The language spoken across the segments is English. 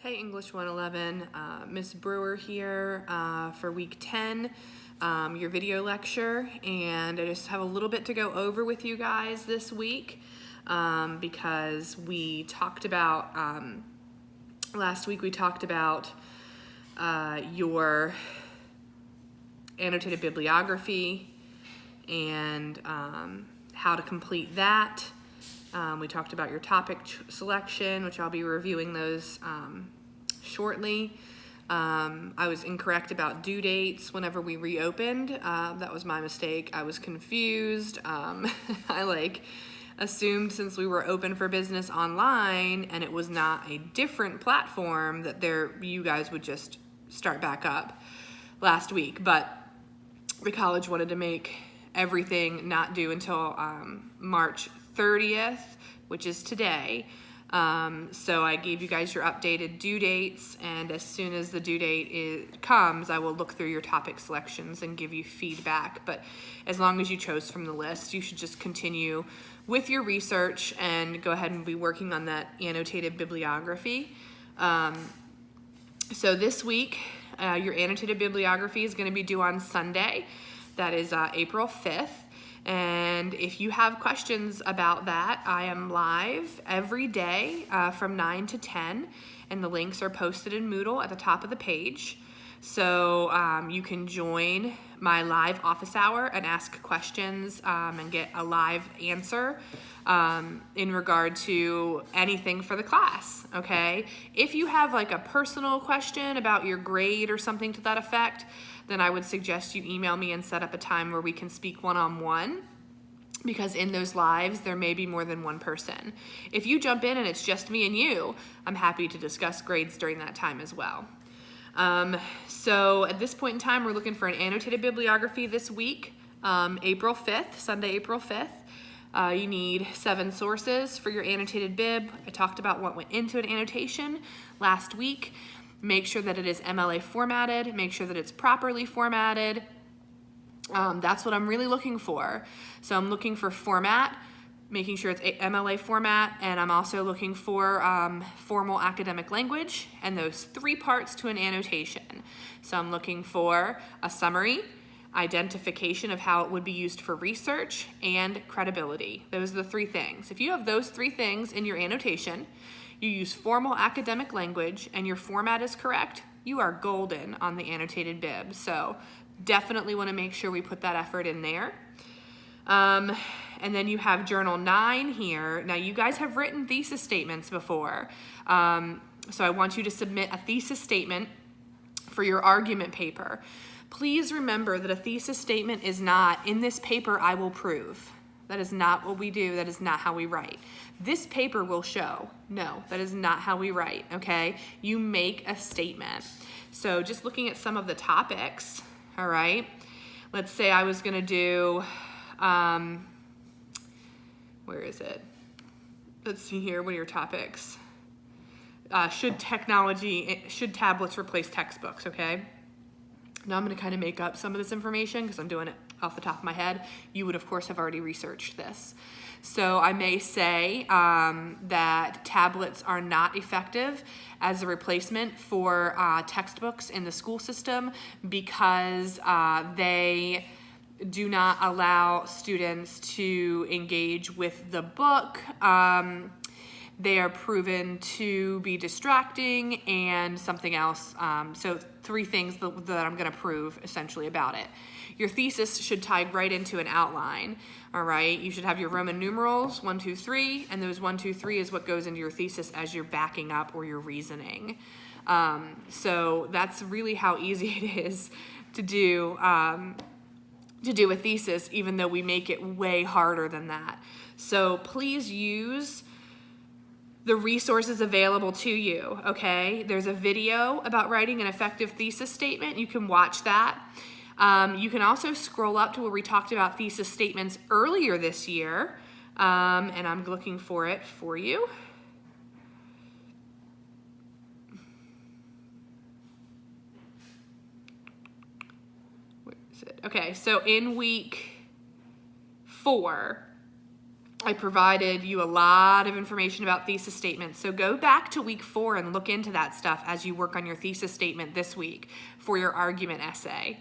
Hey, English 111, Miss Brewer here for week 10, your video lecture, and I just have a little bit to go over with you guys this week because we talked about, last week we talked about your annotated bibliography and how to complete that. We talked about your topic selection, which I'll be reviewing those shortly. I was incorrect about due dates whenever we reopened. That was my mistake. I was confused. I assumed since we were open for business online and it was not a different platform that you guys would just start back up last week. But the college wanted to make everything not due until March 30th, which is today. So I gave you guys your updated due dates, and as soon as the due date comes, I will look through your topic selections and give you feedback. But as long as you chose from the list, you should just continue with your research and go ahead and be working on that annotated bibliography. So this week, your annotated bibliography is going to be due on Sunday. That is April 5th. And if you have questions about that, I am live every day from 9 to 10, and the links are posted in Moodle at the top of the page. So you can join my live office hour and ask questions and get a live answer in regard to anything for the class, okay? If you have like a personal question about your grade or something to that effect, then I would suggest you email me and set up a time where we can speak one-on-one, because in those lives, there may be more than one person. If you jump in and it's just me and you, I'm happy to discuss grades during that time as well. So at this point in time, we're looking for an annotated bibliography this week, April 5th, Sunday, April 5th. You need 7 sources for your annotated bib. I talked about what went into an annotation last week. Make sure that it is MLA formatted. Make sure that it's properly formatted. That's what I'm really looking for. So I'm looking for format, making sure it's MLA format, and I'm also looking for formal academic language, and those 3 parts to an annotation. So I'm looking for a summary, identification of how it would be used for research, and credibility. Those are the 3 things. If you have those 3 things in your annotation, you use formal academic language, and your format is correct, you are golden on the annotated bib. So definitely want to make sure we put that effort in there. And then you have Journal 9 here. Now, you guys have written thesis statements before. So I want you to submit a thesis statement for your argument paper. Please remember that a thesis statement is not, in this paper I will prove. That is not what we do. That is not how we write. This paper will show. No, that is not how we write, okay? You make a statement. So just looking at some of the topics, all right? Let's say I was gonna do, where is it? Let's see here, what are your topics? Should tablets replace textbooks, okay? Now I'm gonna kind of make up some of this information because I'm doing it off the top of my head. You would, of course, have already researched this. So I may say that tablets are not effective as a replacement for textbooks in the school system because they do not allow students to engage with the book. They are proven to be distracting and something else. So 3 things that I'm gonna prove essentially about it. Your thesis should tie right into an outline, all right? You should have your Roman numerals, 1, 2, 3, and those 1, 2, 3 is what goes into your thesis as you're backing up or your reasoning. So that's really how easy it is to do a thesis, even though we make it way harder than that. So please use the resources available to you, okay? There's a video about writing an effective thesis statement. You can watch that. You can also scroll up to where we talked about thesis statements earlier this year, and I'm looking for it for you. Where is it? Okay, so in week 4, I provided you a lot of information about thesis statements. So go back to week 4 and look into that stuff as you work on your thesis statement this week for your argument essay.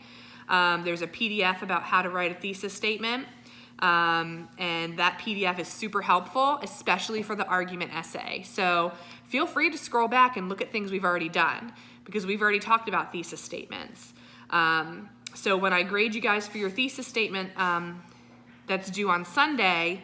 There's a PDF about how to write a thesis statement. And that PDF is super helpful, especially for the argument essay. So feel free to scroll back and look at things we've already done, because we've already talked about thesis statements. So when I grade you guys for your thesis statement that's due on Sunday,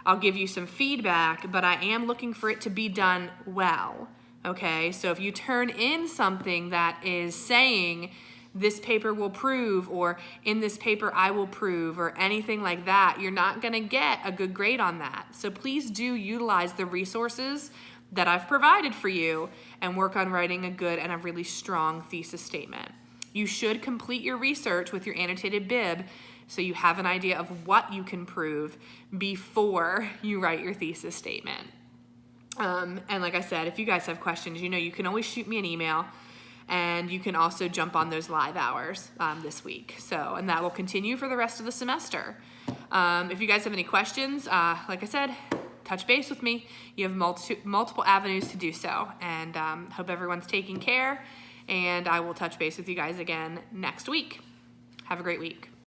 I'll give you some feedback, but I am looking for it to be done well, okay? So if you turn in something that is saying, this paper will prove, or in this paper I will prove, or anything like that, you're not gonna get a good grade on that. So please do utilize the resources that I've provided for you and work on writing a good and a really strong thesis statement. You should complete your research with your annotated bib so you have an idea of what you can prove before you write your thesis statement. And like I said, if you guys have questions, you can always shoot me an email, and you can also jump on those live hours this week. And that will continue for the rest of the semester. If you guys have any questions, like I said, touch base with me. You have multiple avenues to do so, and hope everyone's taking care, and I will touch base with you guys again next week. Have a great week.